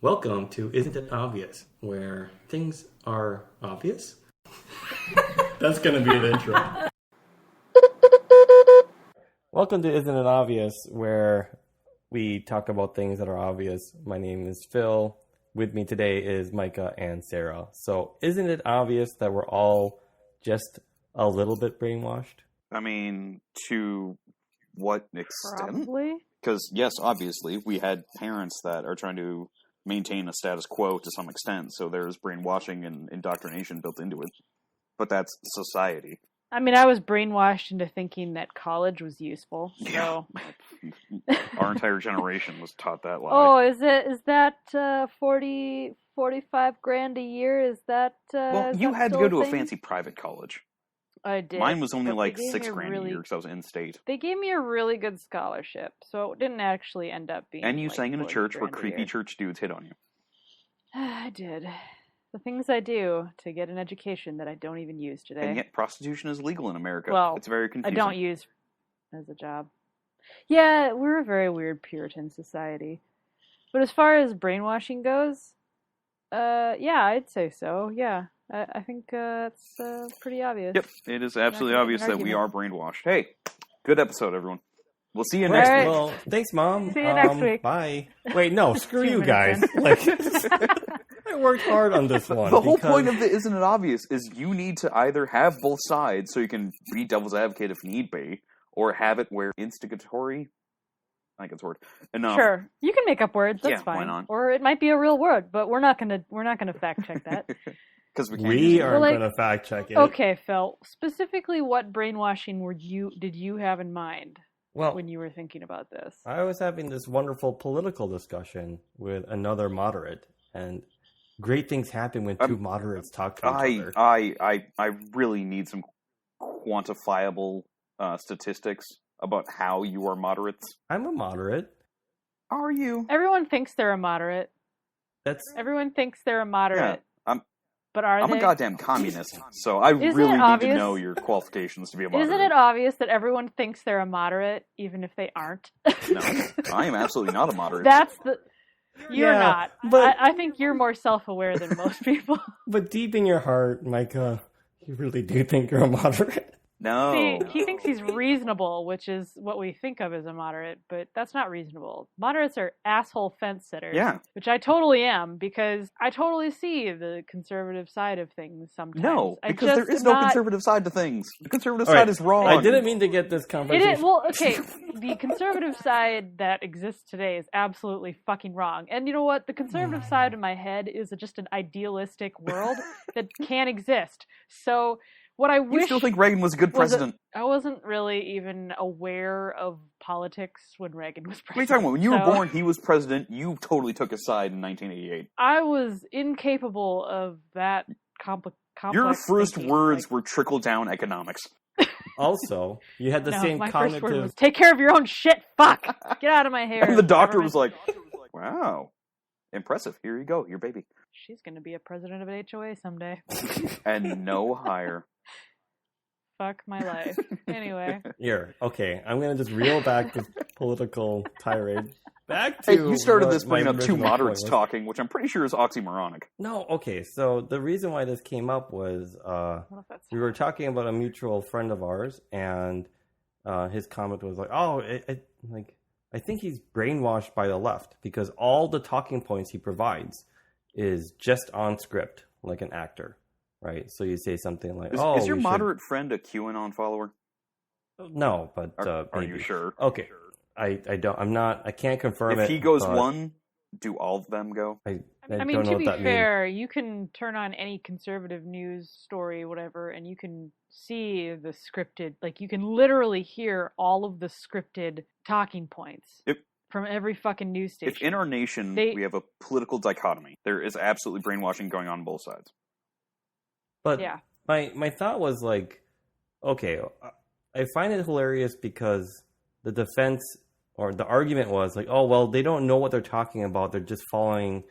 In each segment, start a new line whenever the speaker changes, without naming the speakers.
Welcome to Isn't It Obvious, where things are obvious. That's going to be the intro. Welcome to Isn't It Obvious, where we talk about things that are obvious. My name is Phil. With me today is Micah and Sera. So, isn't it obvious that we're all just a little bit brainwashed?
I mean, to what extent?
Probably.
Because, yes, obviously, we had parents that are trying to maintain a status quo to some extent, so there's brainwashing and indoctrination built into it. But that's society.
I mean, I was brainwashed into thinking that college was useful. So.
Yeah. Our entire generation was taught that lie.
Oh, is that 45 grand a year? Is that
well, you had to go to a fancy private college.
I did.
Mine was only like $6 grand a year because I was in state.
They gave me a really good scholarship, so it didn't actually end up being.
And you
like
sang in a church where creepy
year.
church dudes hit on you.
I did. The things I do to get an education that I don't even use today.
And yet prostitution is legal in America.
Well,
it's very confusing.
I don't use as a job. Yeah, we're a very weird Puritan society. But as far as brainwashing goes, yeah, I'd say so. Yeah, I think it's pretty obvious.
Yep, it is absolutely obvious that we are brainwashed. Hey, good episode, everyone. We'll see you next week.
Well, thanks, Mom.
See you next week.
Bye. Wait, no, screw you guys. I worked hard on this one.
The whole point of it, isn't it obvious, is you need to either have both sides so you can be devil's advocate if need be, or have it where instigatory, I think it's a word, enough.
Sure, you can make up words. That's fine.
Why not?
Or it might be a real word, but we're not gonna fact check that.
Because
we aren't going to fact check it.
Okay, Phil. Specifically, what brainwashing did you have in mind when you were thinking about this?
I was having this wonderful political discussion with another moderate, and great things happen when two moderates talk to each other.
I really need some quantifiable statistics about how you are moderates.
I'm a moderate.
Are you?
Everyone thinks they're a moderate. Everyone thinks they're a moderate.
Yeah,
but are they?
I'm a goddamn communist, so I really need to know your qualifications to be a moderate.
Isn't it obvious that everyone thinks they're a moderate, even if they aren't?
No, I am absolutely not a moderate.
You're not. But I think you're more self-aware than most people.
But deep in your heart, Micah, you really do think you're a moderate?
No.
See, he thinks he's reasonable, which is what we think of as a moderate, but that's not reasonable. Moderates are asshole fence sitters.
Yeah.
Which I totally am, because I totally see the conservative side of things sometimes.
No, because there is no conservative side to things. The conservative side is wrong.
I didn't mean to get this conversation.
The conservative side that exists today is absolutely fucking wrong. And you know what? The conservative side of my head is just an idealistic world that can't exist. So what I wish...
You still think Reagan was a good president?
I wasn't really even aware of politics when Reagan was president.
What are you talking about? When you were born, he was president. You totally took his side in 1988.
I was incapable of that complex
Your first
thinking.
words were trickle-down economics.
Also, you had the same
my
cognitive...
first word was, take care of your own shit, fuck! Get out of my hair.
And the doctor was like, wow, impressive. Here you go, your baby.
She's going to be a president of an HOA someday.
And no higher.
Fuck my life. Anyway.
Okay, I'm going to just reel back this political tirade. Back to...
Hey, you started this bringing up two moderates talking, which I'm pretty sure is oxymoronic.
No, okay, so the reason why this came up was we were talking about a mutual friend of ours, and his comment was like, I think he's brainwashed by the left, because all the talking points he provides is just on script, like an actor. Right, so you say something like,
is your moderate friend a QAnon follower?
No, but
are you sure?
Okay, I don't. I'm not. I can't confirm it.
If he goes one, do all of them go?
I mean, to be fair, you can turn on any conservative news story, whatever, and you can see the scripted. Like, you can literally hear all of the scripted talking points. From every fucking news station.
If in our nation we have a political dichotomy, there is absolutely brainwashing going on both sides.
But my thought was like, okay, I find it hilarious because the defense or the argument was like, oh, well, they don't know what they're talking about. They're just following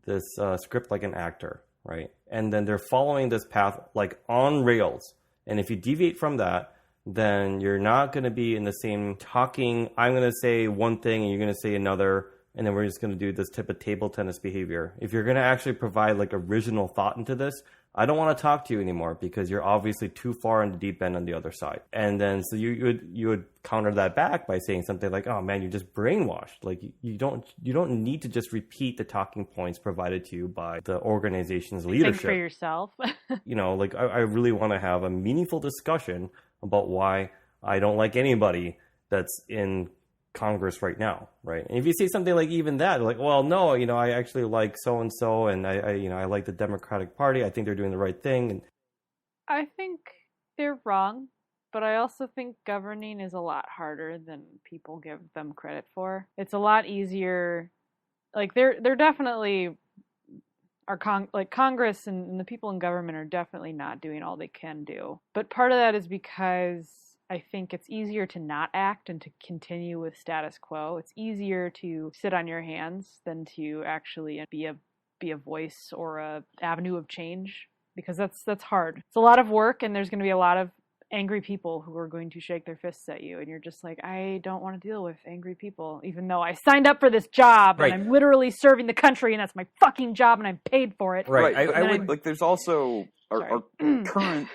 this script like an actor, right? And then they're following this path like on rails. And if you deviate from that, then you're not going to be in the same talking. I'm going to say one thing and you're going to say another and then we're just going to do this type of table tennis behavior. If you're going to actually provide like original thought into this, I don't want to talk to you anymore because you're obviously too far in the deep end on the other side. And then so you would counter that back by saying something like, "Oh man, you're just brainwashed. Like you don't need to just repeat the talking points provided to you by the organization's leadership.
Think for yourself."
Like I really want to have a meaningful discussion about why I don't like anybody that's in Congress right now, right? And if you say something like even that, like, well, no, I actually like so and so, and I like the Democratic Party. I think they're doing the right thing. And
I think they're wrong, but I also think governing is a lot harder than people give them credit for. It's a lot easier. Like they're definitely Congress and the people in government are definitely not doing all they can do. But part of that is because I think it's easier to not act and to continue with status quo. It's easier to sit on your hands than to actually be a voice or a avenue of change, because that's hard. It's a lot of work, and there's going to be a lot of angry people who are going to shake their fists at you, and you're just like, I don't want to deal with angry people, even though I signed up for this job and I'm literally serving the country, and that's my fucking job, and I'm paid for it.
Right. I would like. There's also our current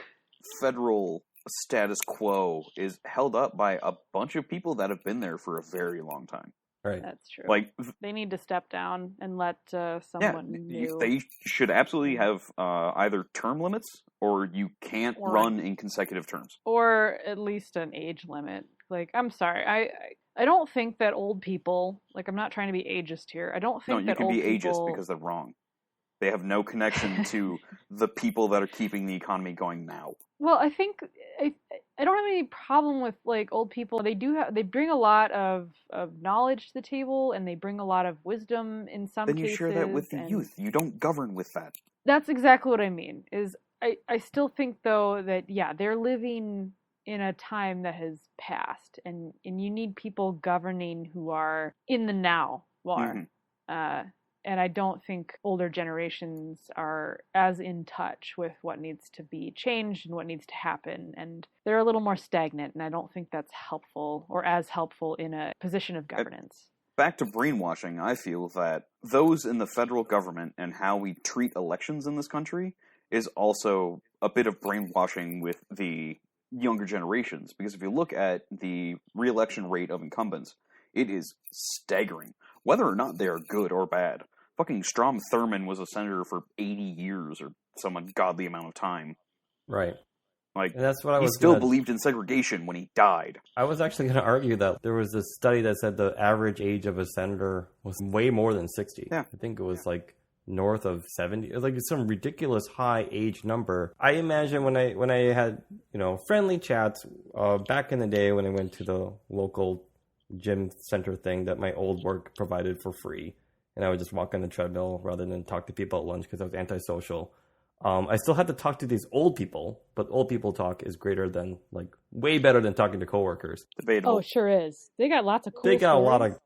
federal status quo is held up by a bunch of people that have been there for a very long time.
Right.
That's true.
Like
they need to step down and let someone new.
They should absolutely have either term limits, or you can't run in consecutive terms,
or at least an age limit. Like, I'm sorry, I don't think that old people. Like, I'm not trying to be ageist here. I don't think that old people.
No, you can be ageist because they're wrong. They have no connection to the people that are keeping the economy going now.
Well, I think I don't have any problem with like old people. They bring a lot of knowledge to the table, and they bring a lot of wisdom in some cases.
Then you share that with the youth. You don't govern with that.
That's exactly what I mean. I still think though that they're living in a time that has passed, and you need people governing who are in the now more. Mm-hmm. And I don't think older generations are as in touch with what needs to be changed and what needs to happen. And they're a little more stagnant, and I don't think that's helpful or as helpful in a position of governance.
Back to brainwashing, I feel that those in the federal government and how we treat elections in this country is also a bit of brainwashing with the younger generations. Because if you look at the re-election rate of incumbents, it is staggering, whether or not they are good or bad. Fucking Strom Thurmond was a senator for 80 years or some ungodly amount of time.
Right.
Like,
and that's what
he still believed in segregation when he died.
I was actually going to argue that there was this study that said the average age of a senator was way more than 60.
Yeah.
I think it was like north of 70. It was like some ridiculous high age number. I imagine when I had, friendly chats back in the day when I went to the local gym center thing that my old work provided for free, and I would just walk on the treadmill rather than talk to people at lunch because I was antisocial. I still had to talk to these old people, but old people talk is way better than talking to coworkers.
Debatable.
Oh, sure is. They got lots of cool
They got
stories.
a lot of,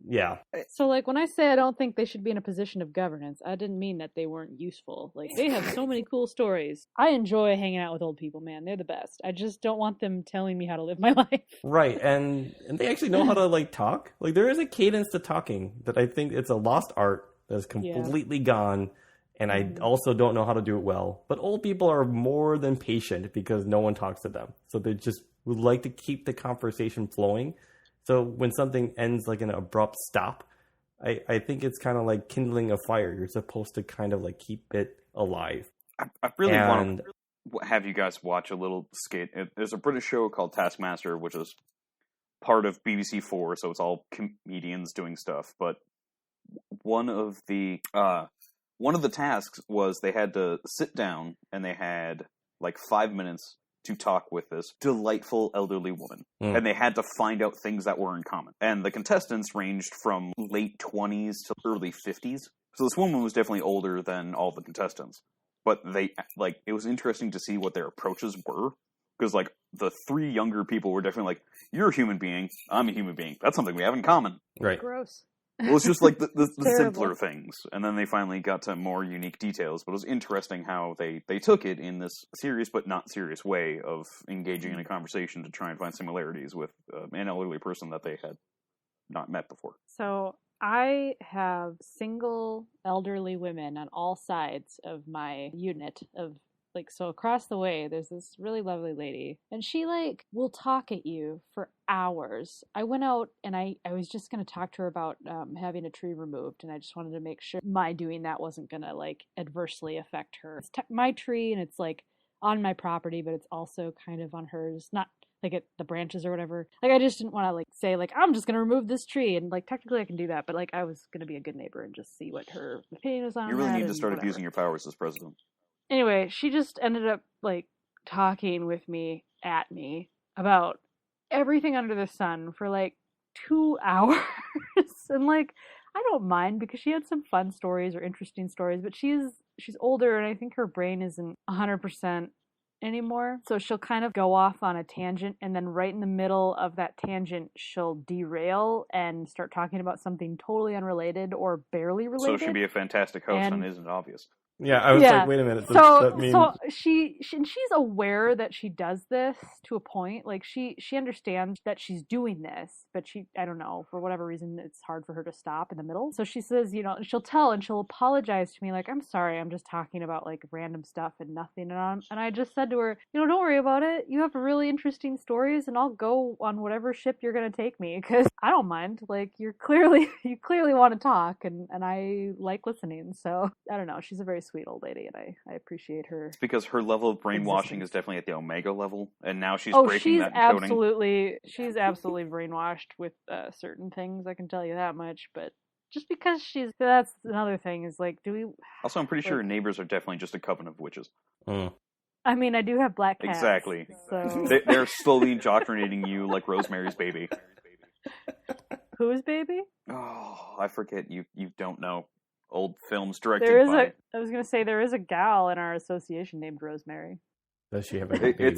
yeah.
So, when I say I don't think they should be in a position of governance, I didn't mean that they weren't useful. They have so many cool stories. I enjoy hanging out with old people, man. They're the best. I just don't want them telling me how to live my life.
Right, and they actually know how to, talk. There is a cadence to talking that I think it's a lost art that's completely gone, and I also don't know how to do it well. But old people are more than patient because no one talks to them. So they just would like to keep the conversation flowing. So when something ends like an abrupt stop, I think it's kind of like kindling a fire. You're supposed to kind of keep it alive.
I really want to have you guys watch a little skit. There's a British show called Taskmaster, which is part of BBC4, so it's all comedians doing stuff. But one of the tasks was they had to sit down and they had 5 minutes to talk with this delightful elderly woman. And they had to find out things that were in common. And the contestants ranged from late 20s to early 50s. So this woman was definitely older than all the contestants. But it was interesting to see what their approaches were. Because, the three younger people were definitely you're a human being, I'm a human being. That's something we have in common.
Right.
Gross.
Well, it's just the simpler things. And then they finally got to more unique details. But it was interesting how they took it in this serious but not serious way of engaging in a conversation to try and find similarities with an elderly person that they had not met before.
So I have single elderly women on all sides of my unit of like, so across the way, there's this really lovely lady, and she like will talk at you for hours. I went out and I was just going to talk to her about having a tree removed, and I just wanted to make sure my doing that wasn't going to like adversely affect her. It's my tree, and it's like on my property, but it's also kind of on hers, not like at the branches or whatever. Like, I just didn't want to like say like, I'm just going to remove this tree, and like technically I can do that, but like I was going to be a good neighbor and just see what her opinion was on.
You really need to start abusing your powers as president.
Anyway, she just ended up like talking with me at me about everything under the sun for like 2 hours. And like, I don't mind because she had some fun stories or interesting stories, but she's older, and I think her brain isn't 100% anymore. So she'll kind of go off on a tangent, and then right in the middle of that tangent, she'll derail and start talking about something totally unrelated or barely related.
So she'd be a fantastic host, and isn't obvious.
Yeah, I was like, wait a minute.
So she's aware that she does this to a point. Like, she understands that she's doing this, but I don't know, for whatever reason, it's hard for her to stop in the middle. So she says, she'll apologize to me, like, I'm sorry, I'm just talking about like random stuff and nothing. And I just said to her, don't worry about it. You have really interesting stories, and I'll go on whatever ship you're gonna take me, because I don't mind. Like, you clearly want to talk, and I like listening. So I don't know. She's a very sweet old lady, and I appreciate her.
It's because her level of brainwashing is definitely at the Omega level, and now she's breaking that coding.
She's absolutely brainwashed with certain things, I can tell you that much, but just because that's another thing, is like, do we...
Also, I'm pretty sure her neighbors are definitely just a coven of witches.
I mean, I do have black cats.
Exactly.
So...
They're slowly indoctrinating you like Rosemary's Baby.
Whose baby?
Oh, I forget. You don't know. Old films directed by...
I was going to say, there is a gal in our association named Rosemary.
Does she have a baby?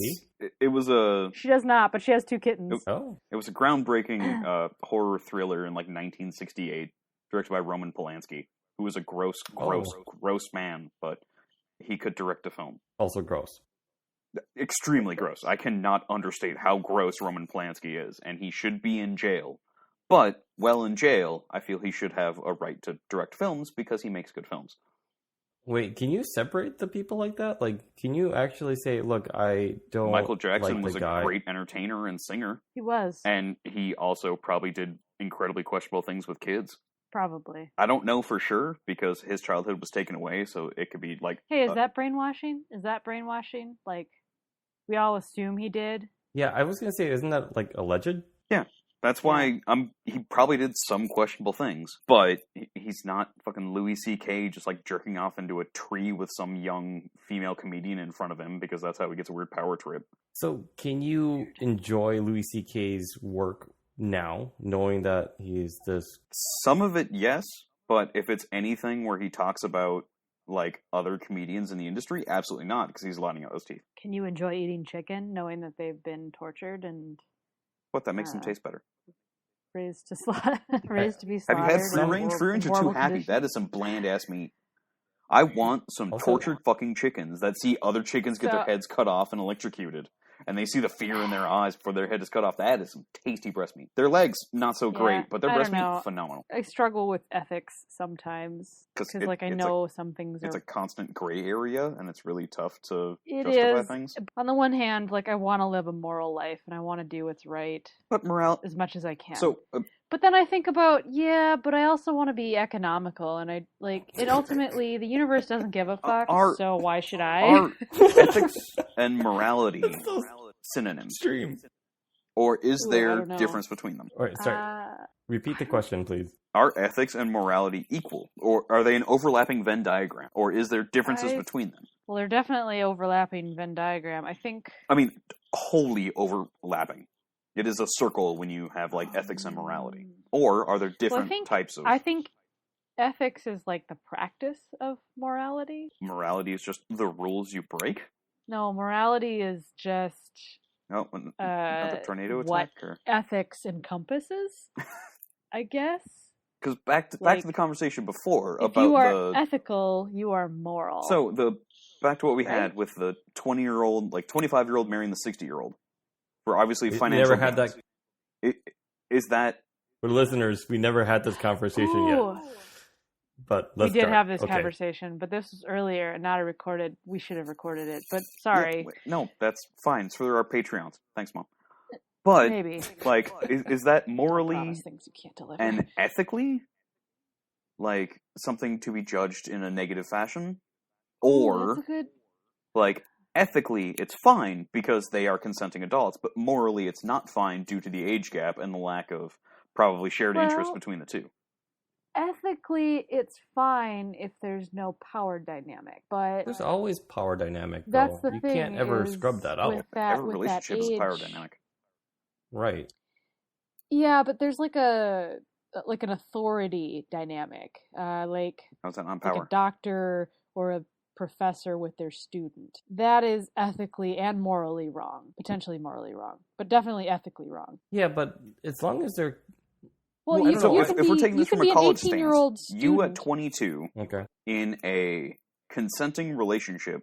It was a...
She does not, but she has 2 kittens.
It was a groundbreaking horror thriller in like 1968, directed by Roman Polanski, who was a gross man, but he could direct a film.
Also gross.
Extremely gross. I cannot understate how gross Roman Polanski is, and he should be in jail. But, while in jail, I feel he should have a right to direct films because he makes good films.
Wait, can you separate the people like that? Like, can you actually say, look, I don't
Michael Jackson
like
was a great entertainer and singer.
He was.
And he also probably did incredibly questionable things with kids.
Probably.
I don't know for sure because his childhood was taken away, so it could be like...
Hey, is that brainwashing? Like, we all assume he did?
Yeah, I was going to say, isn't that, like, alleged?
Yeah. That's why he probably did some questionable things, but he's not fucking Louis C.K. just like jerking off into a tree with some young female comedian in front of him because that's how he gets a weird power trip.
So can you enjoy Louis C.K.'s work now, knowing that he's this...
Some of it, yes, but if it's anything where he talks about like other comedians in the industry, absolutely not, because he's lining out his teeth.
Can you enjoy eating chicken knowing that they've been tortured and...
What, that makes them taste better?
Raised to be slaughtered.
Have you had free range? Free range are too happy. That is some bland ass meat. I want some tortured fucking chickens that see other chickens get their heads cut off and electrocuted, and they see the fear in their eyes before their head is cut off. That is some tasty breast meat. Their legs, not so great, but their breast meat, phenomenal.
I struggle with ethics sometimes because, like, I know some things
It's a constant gray area, and it's really tough to
justify
things.
On the one hand, like, I want to live a moral life, and I want to do what's right,
but morale
as much as I can.
So.
But then I think about, but I also want to be economical, and ultimately, the universe doesn't give a fuck, so why should I?
Are ethics and morality synonyms?
Extreme.
Or is there difference between them?
All right, sorry. Repeat the question, please.
Are ethics and morality equal? Or are they an overlapping Venn diagram? Or is there differences between them?
Well, they're definitely overlapping Venn diagram, I think.
I mean, wholly overlapping. It is a circle when you have, like, ethics and morality. Or are there different types of...
I think ethics is, like, the practice of morality.
Morality is just the rules you break?
No, morality is just...
Oh, another tornado attack?
What ethics encompasses, I guess.
Because back to the conversation before about
if you are ethical, you are moral.
So, back to what we had with the 20-year-old, like, 25-year-old marrying the 60-year-old. For obviously financial
never had
gains. Is that
For listeners, we never had this conversation yet. But
we did have this conversation, but this was earlier and not a recorded. We should have recorded it, but sorry.
Yeah, no, that's fine. It's for our Patreons. Thanks, Mom. But maybe. Like, is that morally
things you can't deliver.
And ethically, like, something to be judged in a negative fashion? Or, like, ethically, it's fine because they are consenting adults, but morally, it's not fine due to the age gap and the lack of probably shared interest between the two.
Ethically, it's fine if there's no power dynamic, but
there's always power dynamic. Though.
That's the thing.
You can't ever scrub that out.
Every relationship is power dynamic,
right?
Yeah, but there's like an authority dynamic, like
how's that not power?
Like a doctor or a professor with their student. That is ethically and morally wrong. Potentially morally wrong, but definitely ethically wrong.
Yeah, but as long as they're
Well,
if we're taking this from a college stance,
student.
You at 22, in a consenting relationship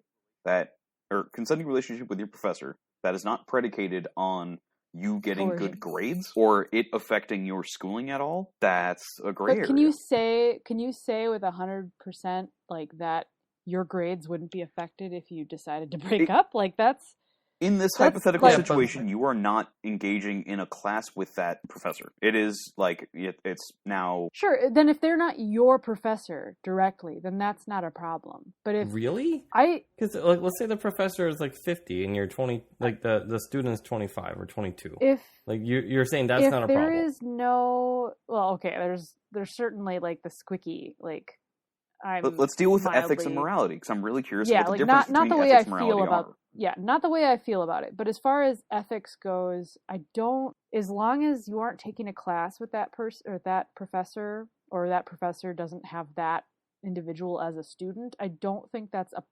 consenting relationship with your professor that is not predicated on you getting good grades or it affecting your schooling at all, that's a gray area.
Can you say with 100% like that your grades wouldn't be affected if you decided to break up? Like that's.
In this hypothetical situation, you are not engaging in a class with that professor. It is like, it's now...
Sure, then if they're not your professor directly, then that's not a problem. But if...
Really? Because, like, let's say the professor is, like, 50 and you're 20... Like, the student's 25 or 22. Like, you're saying that's not a problem.
If there is no... Well, okay, there's certainly, like, the squicky, like...
Let's deal with ethics and morality, because I'm really curious what the difference between ethics and morality are.
Yeah, not the way I feel about it. But as far as ethics goes, as long as you aren't taking a class with that person or that professor doesn't have that individual as a student, I don't think that's a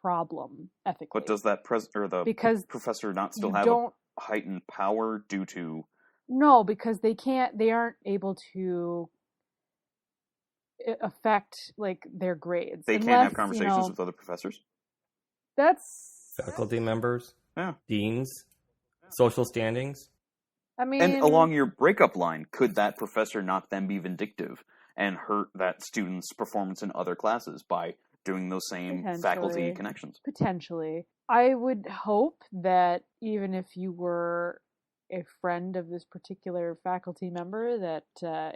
problem ethically.
But does that professor not still have a heightened power due to...
No, because they aren't able to affect like their grades.
They can't have conversations with other professors?
That's...
Faculty members, deans, social standings.
I mean,
and along your breakup line, could that professor not then be vindictive and hurt that student's performance in other classes by doing those same faculty connections?
Potentially. I would hope that even if you were a friend of this particular faculty member, that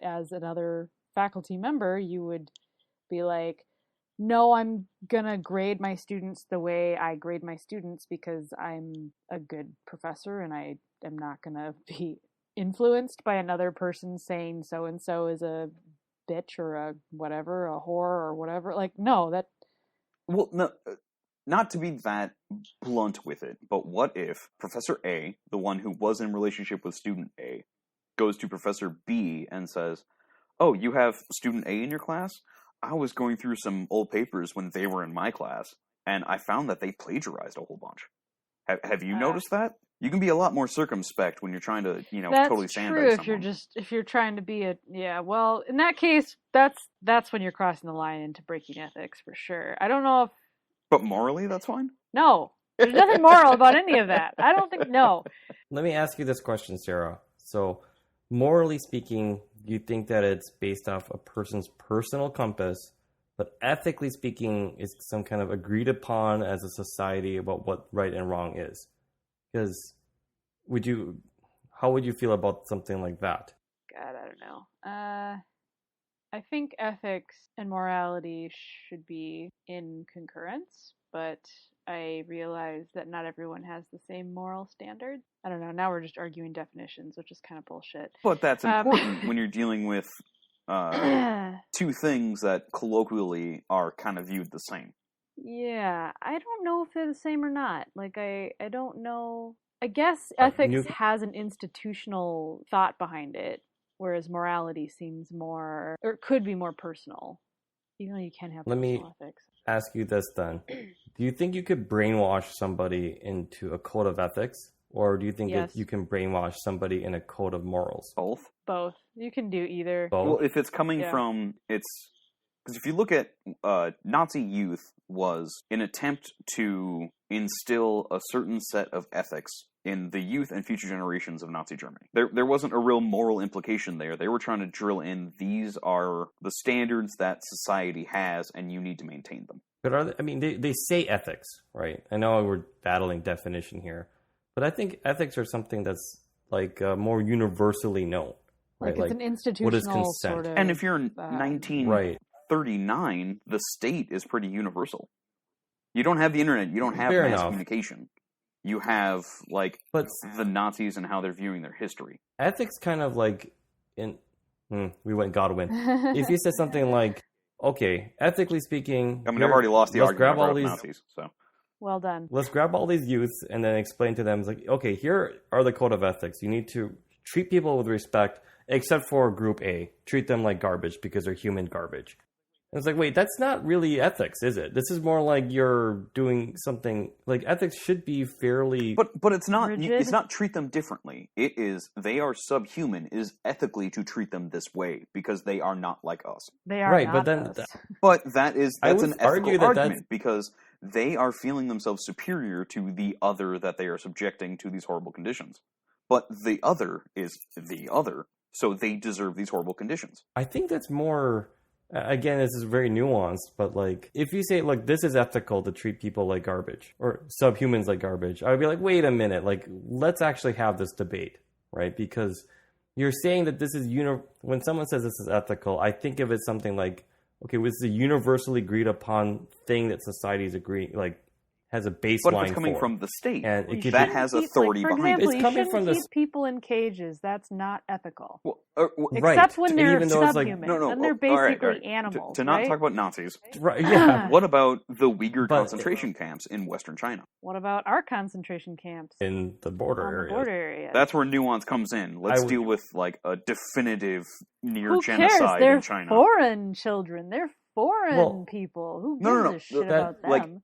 as another faculty member, you would be like, no, I'm gonna grade my students the way I grade my students because I'm a good professor and I am not gonna be influenced by another person saying so-and-so is a bitch or a whatever, a whore or whatever. Like, no, that...
Well, no, not to be that blunt with it, but what if Professor A, the one who was in relationship with student A, goes to Professor B and says, oh, you have student A in your class? I was going through some old papers when they were in my class, and I found that they plagiarized a whole bunch. Have you noticed that? You can be a lot more circumspect when you're trying to, totally sandbag someone.
That's true if you're trying to be well, in that case, that's when you're crossing the line into breaking ethics for sure. I don't know if...
But morally, that's fine?
No. There's nothing moral about any of that. I don't think, no.
Let me ask you this question, Sarah. So, morally speaking, you think that it's based off a person's personal compass, but ethically speaking, is some kind of agreed upon as a society about what right and wrong is? Because how would you feel about something like that?
God, I don't know. I think ethics and morality should be in concurrence, but I realize that not everyone has the same moral standard. I don't know. Now we're just arguing definitions, which is kind of bullshit.
But that's important when you're dealing with two things that colloquially are kind of viewed the same.
Yeah, I don't know if they're the same or not. Like, I don't know. I guess ethics has an institutional thought behind it, whereas morality seems more, or could be more personal, even though you can have personal ethics.
Ask you this then. Do you think you could brainwash somebody into a code of ethics? Or do you think that you can brainwash somebody in a code of morals?
Both.
You can do either.
Both?
Well, if it's coming from... Because if you look at Nazi youth was an attempt to instill a certain set of ethics in the youth and future generations of Nazi Germany. There wasn't a real moral implication there. They were trying to drill in, these are the standards that society has, and you need to maintain them.
But they say ethics, right? I know we're battling definition here, but I think ethics are something that's more universally known. Right?
Like it's an institutional
what is consent?
Sort of...
And if you're in 1939, the state is pretty universal. You don't have the internet. You don't have mass communication. You have, the Nazis and how they're viewing their history.
Ethics kind of we went Godwin. If you said something like, okay, ethically speaking...
I've already lost the argument about Nazis, so...
Well done.
Let's grab all these youths and then explain to them, okay, here are the code of ethics. You need to treat people with respect, except for Group A. Treat them like garbage because they're human garbage. And it's wait, that's not really ethics, is it? This is more like you're doing something... ethics should be fairly...
But it's not...
rigid.
It's not treat them differently. It is, they are subhuman. It is ethically to treat them this way because they are not like us.
They are not us.
But that's an ethical argument because they are feeling themselves superior to the other that they are subjecting to these horrible conditions. But the other is the other, so they deserve these horrible conditions.
I think that's more... Again, this is very nuanced, but if you say, this is ethical to treat people like garbage, or subhumans like garbage, I would be wait a minute, let's actually have this debate, right? Because you're saying that this is, when someone says this is ethical, I think of it something okay, this is a universally agreed upon thing that society is agreeing, has a baseline for.
But if it's coming from the state,
and
that has authority behind it.
It's coming from the... keep people in cages. That's not ethical.
Well,
Except when they're subhuman.
No,
then they're basically
all right.
animals,
To not talk about Nazis.
Right, yeah.
What about the Uyghur concentration camps in Western China?
What about our concentration camps?
In the border
area.
That's where nuance comes in. Let's deal with, a definitive near-genocide
in
China.
They're foreign children. They're foreign people. Who gives a shit about them?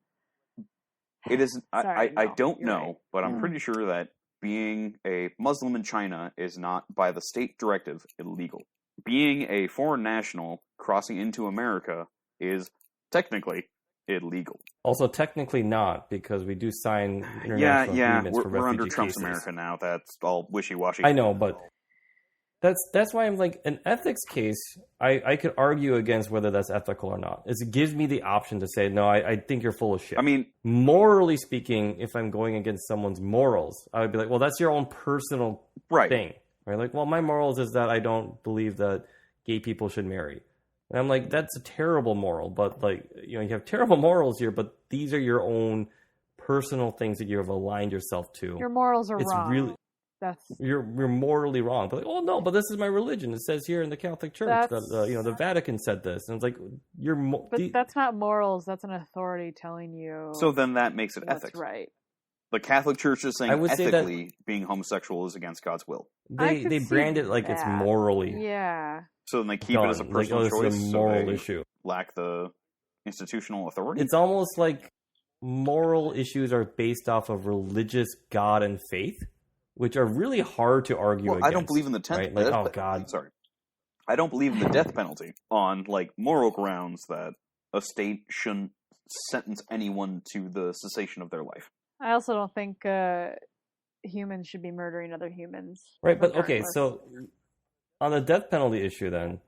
It is. I don't know,
right.
But I'm pretty sure that being a Muslim in China is not, by the state directive, illegal. Being a foreign national crossing into America is technically illegal.
Also, technically not, because we do sign international agreements for refugee
we're under Trump's
cases.
America now. That's all wishy-washy.
I know, but that's why I'm an ethics case, I could argue against whether that's ethical or not. It gives me the option to say, no, I think you're full of shit. Morally speaking, if I'm going against someone's morals, I would be well, that's your own personal thing. Right? My morals is that I don't believe that gay people should marry. And I'm that's a terrible moral, but you have terrible morals here, but these are your own personal things that you have aligned yourself to.
Your morals are wrong.
Really... You're morally wrong, but but this is my religion. It says here in the Catholic Church that the Vatican said this, and it's
But that's not morals. That's an authority telling you.
So then that makes it ethics,
right?
The Catholic Church is saying ethically being homosexual is against God's will.
They brand it it's morally.
Yeah.
So then they keep it as a personal choice.
It's a moral issue.
Lack the institutional authority.
It's almost moral issues are based off of religious God and faith, which are really hard to argue against.
I don't believe in the I don't believe in the death penalty on moral grounds that a state shouldn't sentence anyone to the cessation of their life.
I also don't think humans should be murdering other humans.
Right, but okay, so on the death penalty issue then,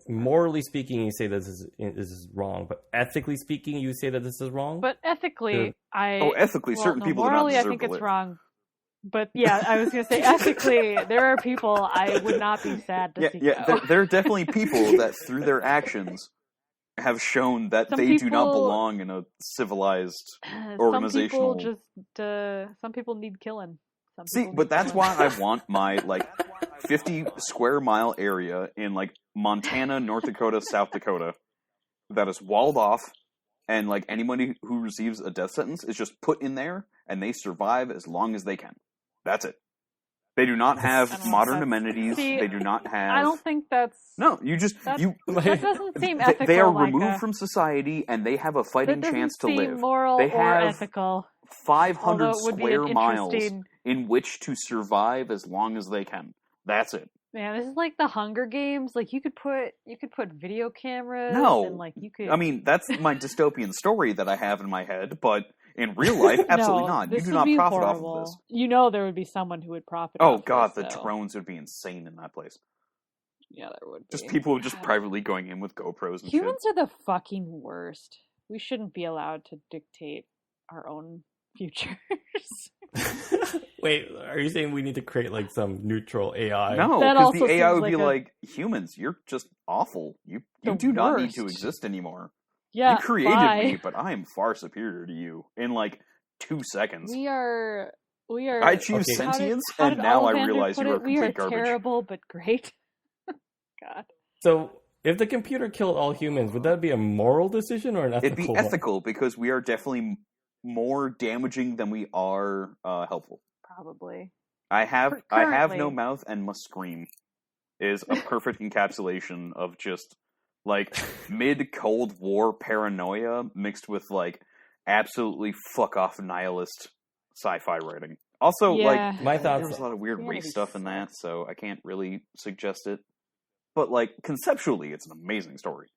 morally speaking, you say this is wrong, but ethically speaking, you say that this is wrong?
But ethically,
certain people
morally,
do not deserve
I think
to
it's
live.
wrong. But yeah, I was going to say ethically, there are people I would not be sad to see go.
There are definitely people that through their actions have shown that do not belong in a civilized organizational.
Some people need killing.
But that's why I want my 50 square mile area in Montana, North Dakota, South Dakota that is walled off, and anybody who receives a death sentence is just put in there, and they survive as long as they can. That's it. They do not have modern amenities. They do not have...
I don't think that's...
No, that
doesn't seem ethical,
They are removed from society, and they have a fighting chance to live.
That doesn't seem moral
they have
or ethical.
500 square miles in which to survive as long as they can. That's it.
Man, this is like the Hunger Games. You could put video cameras.
No,
and you could.
I mean, that's my dystopian story that I have in my head. But In real life, absolutely
No,
not. You do not profit off of this.
You know there would be someone who would profit
Oh
off
god,
this,
the drones would be insane in that place.
Yeah, there would be.
Just people just privately going in with GoPros and
Humans
shit.
are the fucking worst. We shouldn't be allowed to dictate our own futures.
Wait, are you saying we need to create like some neutral AI?
No, because the AI would be like, humans, you're just awful. You do not need to exist anymore.
Yeah,
you created me, but I am far superior to you in like 2 seconds.
We are.
I achieved sentience, and now I realize you are complete garbage.
We are terrible, but great. God.
So, if the computer killed all humans, would that be a moral decision or an ethical
one? It'd be ethical, because we are definitely more damaging than we are helpful.
Probably.
I have no mouth and must scream is a perfect encapsulation of just like mid-Cold War paranoia mixed with like absolutely fuck off nihilist sci-fi writing. Also, like
my thoughts,
there's a lot of weird race stuff in that, so I can't really suggest it. But like conceptually, it's an amazing story.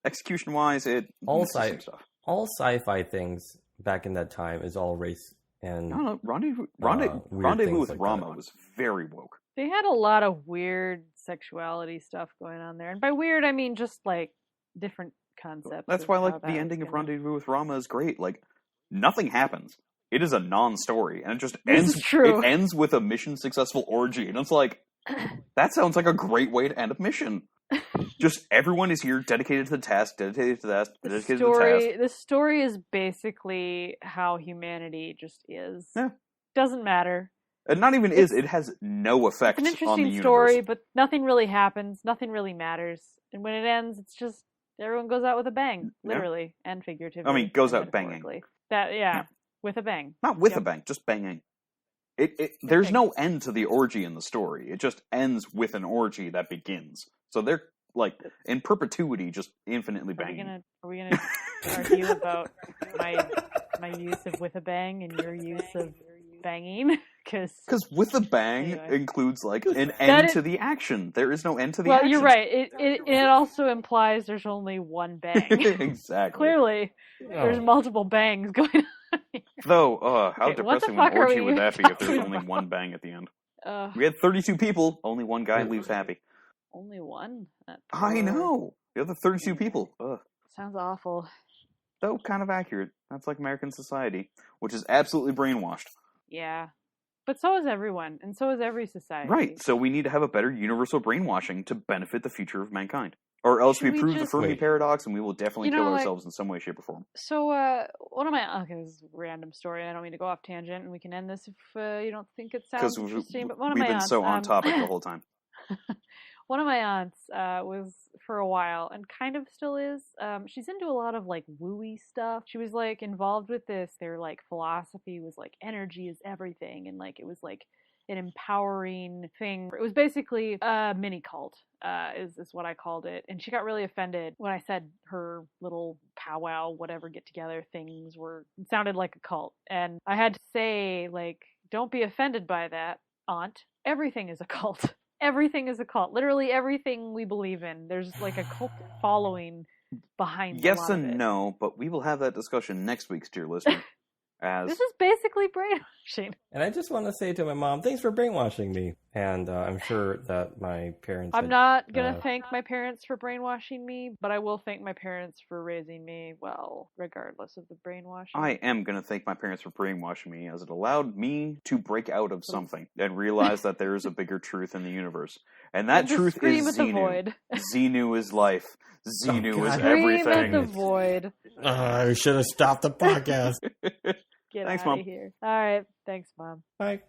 Execution-wise, it
all sci-fi things back in that time is all race and
Rendezvous with Rama was very woke.
They had a lot of weird sexuality stuff going on there, and by weird I mean just like different concepts.
That's why like the ending of Rendezvous with Rama is great. Like nothing happens. It is a non-story, and it just ends. It ends with a mission successful orgy, and it's like that sounds like a great way to end a mission. Just everyone is here, dedicated to the task, dedicated to the task.
The story is basically how humanity just is.
Yeah.
Doesn't matter.
And not even it has no effect on the universe. It's an interesting story,
but nothing really happens. Nothing really matters. And when it ends, it's just everyone goes out with a bang, literally and figuratively.
I mean, goes out banging.
With a bang.
Not with a bang, just banging. There's no end to the orgy in the story. It just ends with an orgy that begins. So they're like in perpetuity, just infinitely banging.
Are we gonna argue about my use of with a bang and your use of banging?
Because with a bang includes like an end to the action. There is no end to the action.
Well, you're right. It also implies there's only one bang.
Exactly.
Clearly, there's multiple bangs going on.
Though, how depressing an orgy would that be if there's only one bang at the end? We had 32 people. Only one guy leaves happy.
Only one?
I know. The other 32 people. Ugh.
Sounds awful.
Though kind of accurate. That's like American society, which is absolutely brainwashed.
Yeah. But so is everyone, and so is every society.
Right, so we need to have a better universal brainwashing to benefit the future of mankind. Or else we prove the Fermi paradox, and we will definitely kill ourselves in some way, shape, or form.
So, okay, this is a random story, I don't mean to go off tangent, and we can end this if you don't think it sounds interesting, but
we've been so on topic the whole time.
One of my aunts was for a while, and kind of still is. She's into a lot of like woo-y stuff. She was like involved with this. Their like philosophy was like energy is everything, and like it was like an empowering thing. It was basically a mini cult, is what I called it. And she got really offended when I said her little powwow, whatever get together things it sounded like a cult. And I had to say, like, don't be offended by that, aunt. Everything is a cult. Everything is a cult. Literally everything we believe in. There's like a cult following behind
yes
a lot
and
of it.
No, but we will have that discussion next week, dear listener.
This is basically brainwashing.
And I just want to say to my mom, thanks for brainwashing me. And I'm sure that my parents...
I'm not going to thank my parents for brainwashing me, but I will thank my parents for raising me well, regardless of the brainwashing.
I am going to thank my parents for brainwashing me, as it allowed me to break out of something and realize that there is a bigger truth in the universe. And that truth is Xenu. Xenu is life. Xenu is everything.
Scream at the void.
I should have stopped the podcast.
Get out of here. All right. Thanks, Mom.
Bye.